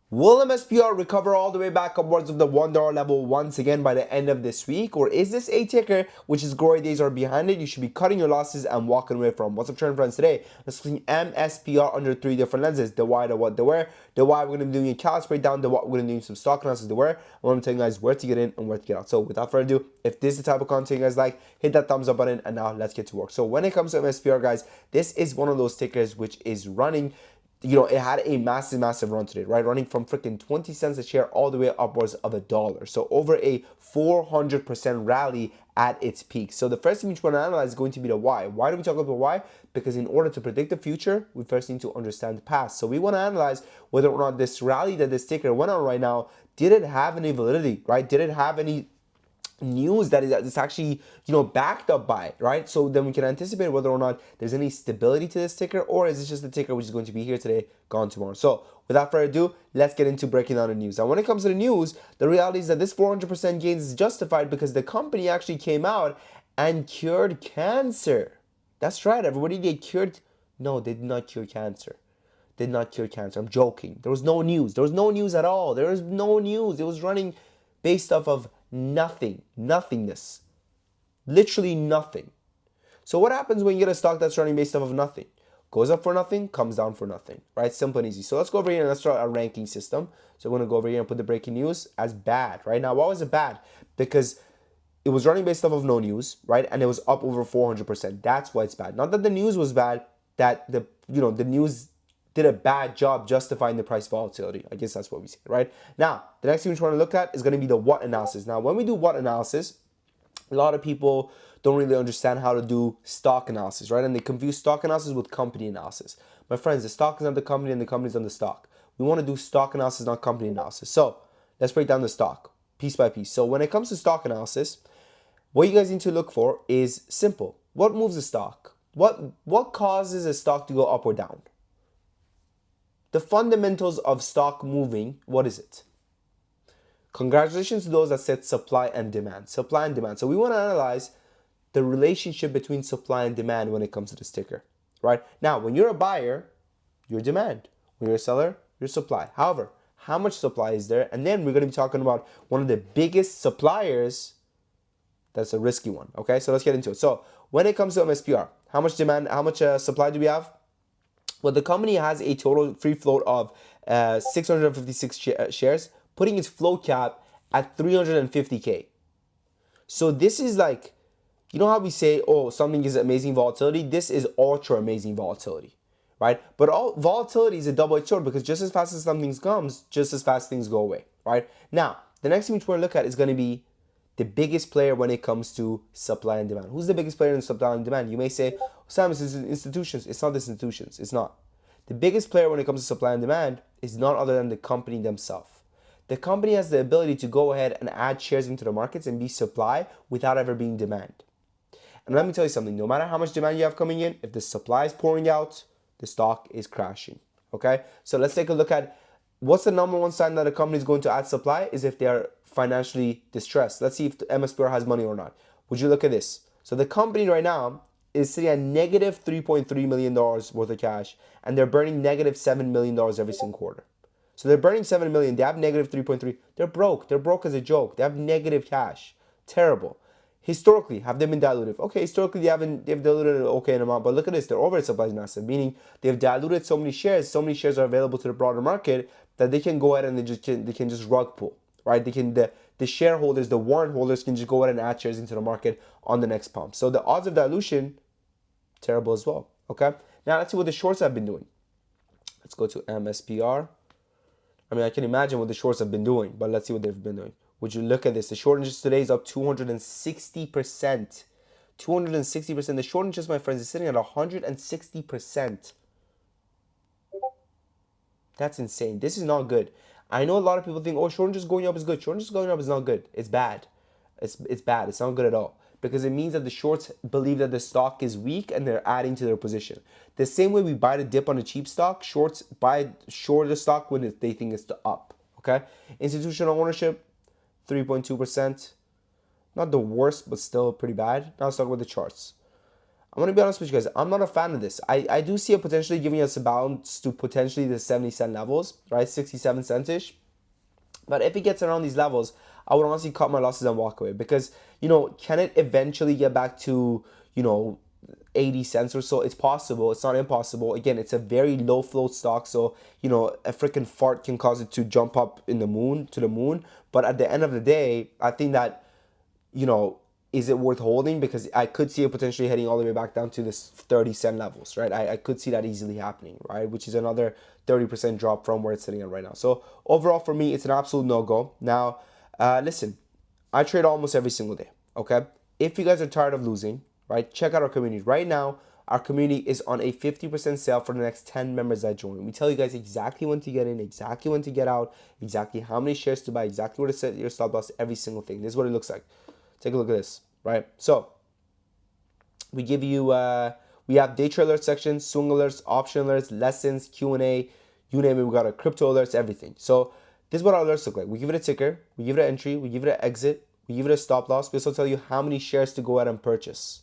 Will MSPR recover all the way back upwards of the $1 level once again by the end of this week? Or is this a ticker which is glory days are behind it? You should be cutting your losses and walking away from. What's up, trend friends? Today, let's see MSPR under three different lenses: the why, the what, the where. The why, we're going to be doing a calibrate breakdown. The what, we're going to be doing some stock analysis. The where, I'm going to tell you guys where to get in and where to get out. So without further ado, if this is the type of content you guys like, hit that thumbs up button. And now let's get to work. So when it comes to MSPR, guys, this is one of those tickers which is running, it had a massive run today, right? Running from freaking 20 cents a share all the way upwards of $1. So over a 400% rally at its peak. So the first thing we want to analyze is going to be the why. Why do we talk about the why? Because in order to predict the future, we first need to understand the past. So we want to analyze whether or not this rally that this ticker went on right now, did it have any validity, right? Did it have any news that is actually backed up by, right? So then we can anticipate whether or not there's any stability to this ticker, or is it just a ticker which is going to be here today, gone tomorrow. So without further ado, let's get into breaking down the news. Now when it comes to the news, the reality is that this 400% gains is justified because the company actually came out and cured cancer. That's right, everybody. They cured. No, they did not cure cancer. Did not cure cancer. I'm joking. There was no news. There was no news at all. There was no news. It was running based off of nothing, nothingness, literally nothing. So what happens when you get a stock that's running based off of nothing? Goes up for nothing, comes down for nothing, right? Simple and easy. So let's go over here and let's start our ranking system. So we're going to go over here and put the breaking news as bad, right? Now, why was it bad? Because it was running based off of no news, right? And it was up over 400%. That's why it's bad. Not that the news was bad, that the news did a bad job justifying the price volatility. I guess that's what we say, right? Now, the next thing we want to look at is going to be the what analysis. Now, when we do what analysis, a lot of people don't really understand how to do stock analysis, right? And they confuse stock analysis with company analysis. My friends, the stock is not the company and the company is not the stock. We want to do stock analysis, not company analysis. So let's break down the stock piece by piece. So when it comes to stock analysis, what you guys need to look for is simple. What moves a stock? What causes a stock to go up or down? The fundamentals of stock moving, what is it? Congratulations to those that said supply and demand. Supply and demand. So we want to analyze the relationship between supply and demand when it comes to this ticker, right? Now, when you're a buyer, your demand. When you're a seller, your supply. However, how much supply is there? And then we're going to be talking about one of the biggest suppliers. That's a risky one, okay? So let's get into it. So when it comes to MSPR, how much demand, how much supply do we have? Well, the company has a total free float of 656 shares, putting its float cap at 350K. So this is like, you know how we say, oh, something is amazing volatility? This is ultra amazing volatility, right? But all volatility is a double-edged sword because just as fast as something comes, just as fast things go away, right? Now, the next thing we want to look at is going to be the biggest player when it comes to supply and demand. Who's the biggest player in supply and demand? You may say, Sam, it's institutions. It's not the institutions. It's not. The biggest player when it comes to supply and demand is none other than the company themselves. The company has the ability to go ahead and add shares into the markets and be supply without ever being demand. And let me tell you something, no matter how much demand you have coming in, if the supply is pouring out, the stock is crashing. Okay? So let's take a look at what's the number one sign that a company is going to add supply is if they are financially distressed. Let's see if the MSPR has money or not. Would you look at this? So the company right now is sitting at negative $3.3 million worth of cash, and they're burning negative $7 million every single quarter. So they're burning $7 million. They have negative 3.3. They're broke. They're broke as a joke. They have negative cash. Terrible. Historically, have they been dilutive? Okay, historically they've diluted an okay amount, but look at this, their overhead supply is massive, meaning they've diluted so many shares are available to the broader market that they can go ahead and they can just rug pull, right? The shareholders, the warrant holders can just go ahead and add shares into the market on the next pump. So the odds of dilution, terrible as well. Okay, now let's see what the shorts have been doing. Let's go to MSPR. I mean, I can imagine what the shorts have been doing, but let's see what they've been doing. Would you look at this? The short interest today is up 260%. 260%. The short interest, my friends, is sitting at 160%. That's insane. This is not good. I know a lot of people think, oh, short interest going up is good. Short interest going up is not good. It's bad. It's bad. It's not good at all. Because it means that the shorts believe that the stock is weak and they're adding to their position. The same way we buy the dip on a cheap stock, shorts buy short the stock when they think it's up. Okay? Institutional ownership, 3.2%. Not the worst, but still pretty bad. Now let's talk about the charts. I'm going to be honest with you guys. I'm not a fan of this. I do see it potentially giving us a bounce to potentially the 70 cent levels, right? 67 cents-ish. But if it gets around these levels, I would honestly cut my losses and walk away because, can it eventually get back to, 80 cents or so? It's possible. It's not impossible. Again, it's a very low float stock. So, a freaking fart can cause it to jump up to the moon. But at the end of the day, I think that, is it worth holding? Because I could see it potentially heading all the way back down to this 30 cent levels, right? I could see that easily happening, right? Which is another 30% drop from where it's sitting at right now. So overall, for me, it's an absolute no-go. Now, listen, I trade almost every single day, okay? If you guys are tired of losing, right, check out our community. Right now, our community is on a 50% sale for the next 10 members that join. We tell you guys exactly when to get in, exactly when to get out, exactly how many shares to buy, exactly where to set your stop loss, every single thing. This is what it looks like. Take a look at this, right? So we give you, we have day trade alert section, swing alerts, option alerts, lessons, Q&A, you name it. We got our crypto alerts, everything. So this is what our alerts look like. We give it a ticker, we give it an entry, we give it an exit, we give it a stop loss. We also tell you how many shares to go out and purchase.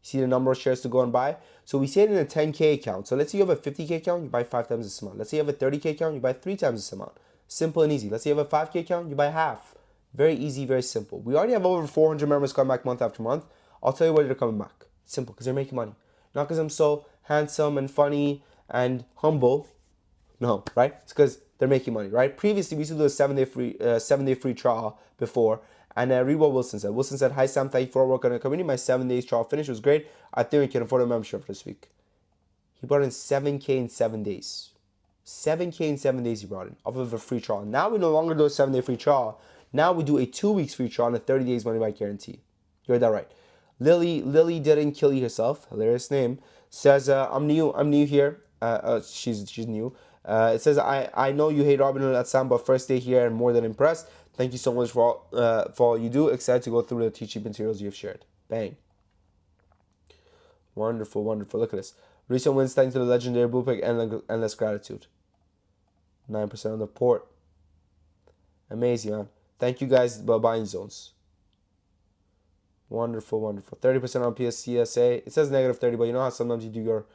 See the number of shares to go and buy. So we say it in a 10K account. So let's say you have a 50K account, you buy 5 times this amount. Let's say you have a 30K account, you buy 3 times this amount. Simple and easy. Let's say you have a 5K account, you buy half. Very easy, very simple. We already have over 400 members coming back month after month. I'll tell you why they're coming back. It's simple, because they're making money. Not because I'm so handsome and funny and humble. No, right? It's because they're making money, right? Previously, we used to do a 7-day free trial before. And read what Wilson said. Wilson said, "Hi Sam, thank you for work on the community. My 7 days trial finish was great. I think we can afford a membership for this week." He brought in 7K in 7 days. 7K in 7 days he brought in off of a free trial. Now we no longer do a 7-day free trial. Now we do a 2 weeks free trial and a 30 days money back guarantee. You heard that right. Lily didn't kill you herself. Hilarious name. Says, I'm new here. She's new. It says, I know you hate Robinhood at Sam, but first day here and more than impressed. Thank you so much for all you do. Excited to go through the teaching materials you've shared. Bang. Wonderful, wonderful. Look at this. Recent wins thanks to the legendary Bluepick and endless gratitude. 9% on the port. Amazing, man. Thank you guys for buying zones. Wonderful, wonderful. 30% on PSCSA. It says negative 30, but you know how sometimes you do your,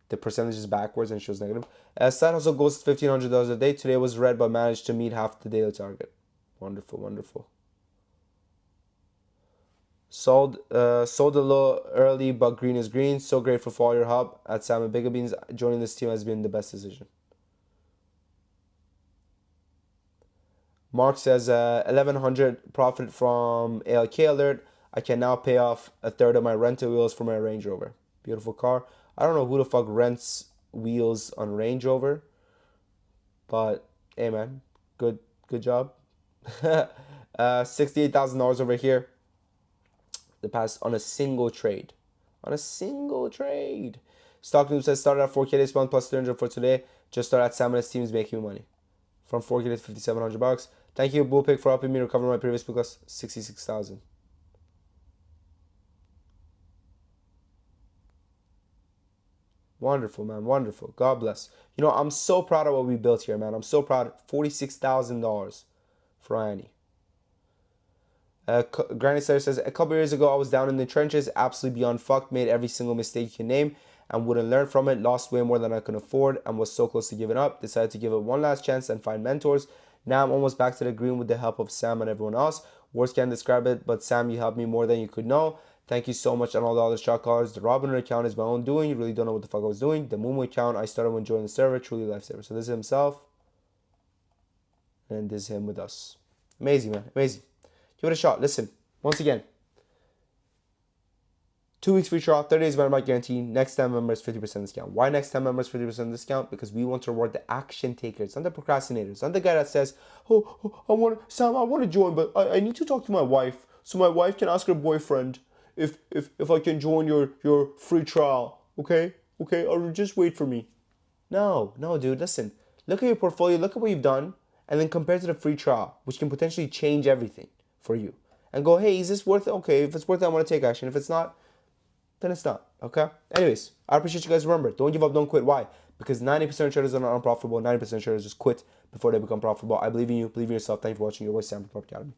the percentages backwards and it shows negative. Side hustle goes $1,500 a day. Today was red, but managed to meet half the daily target. Wonderful, wonderful. Sold a little early, but green is green. So grateful for all your help at Sam and Bigger Beans. Joining this team has been the best decision. Mark says 1,100 profit from ALK alert. I can now pay off a third of my rental wheels for my Range Rover. Beautiful car. I don't know who the fuck rents wheels on Range Rover, but hey man, good job. $68,000 over here. The past on a single trade. Stock News says started at 4K this month plus 300 for today. Just started at Sam and his team is making money. From 4K to $5,700. Thank you, Bullpick, for helping me recover my previous book loss, $66,000. Wonderful, man. Wonderful. God bless. I'm so proud of what we built here, man. I'm so proud. $46,000 for Annie. Granny Slayer says, a couple years ago, I was down in the trenches, absolutely beyond fucked, made every single mistake you can name, and wouldn't learn from it, lost way more than I could afford, and was so close to giving up. Decided to give it one last chance and find mentors. Now I'm almost back to the green with the help of Sam and everyone else. Words can't describe it, but Sam, you helped me more than you could know. Thank you so much and all the other shot callers. The Robinhood account is my own doing. You really don't know what the fuck I was doing. The Moomoo account, I started when joining the server. Truly lifesaver. So this is himself. And this is him with us. Amazing, man. Amazing. Give it a shot. Listen, once again, 2 weeks free trial, 30 days money back guarantee. Next 10 members, 50% discount. Why next 10 members, 50% discount? Because we want to reward the action takers, not the procrastinators, not the guy that says, I want to join, but I need to talk to my wife so my wife can ask her boyfriend if I can join your free trial. Okay, or just wait for me. No, dude, listen. Look at your portfolio, look at what you've done, and then compare to the free trial, which can potentially change everything for you. And go, hey, is this worth it? Okay, if it's worth it, I want to take action. If it's not, then it's not. Okay? Anyways, I appreciate you guys. Remember, don't give up, don't quit. Why? Because 90% of traders are not unprofitable. 90% of traders just quit before they become profitable. I believe in you. Believe in yourself. Thank you for watching. Your voice, Sam from Prop Academy.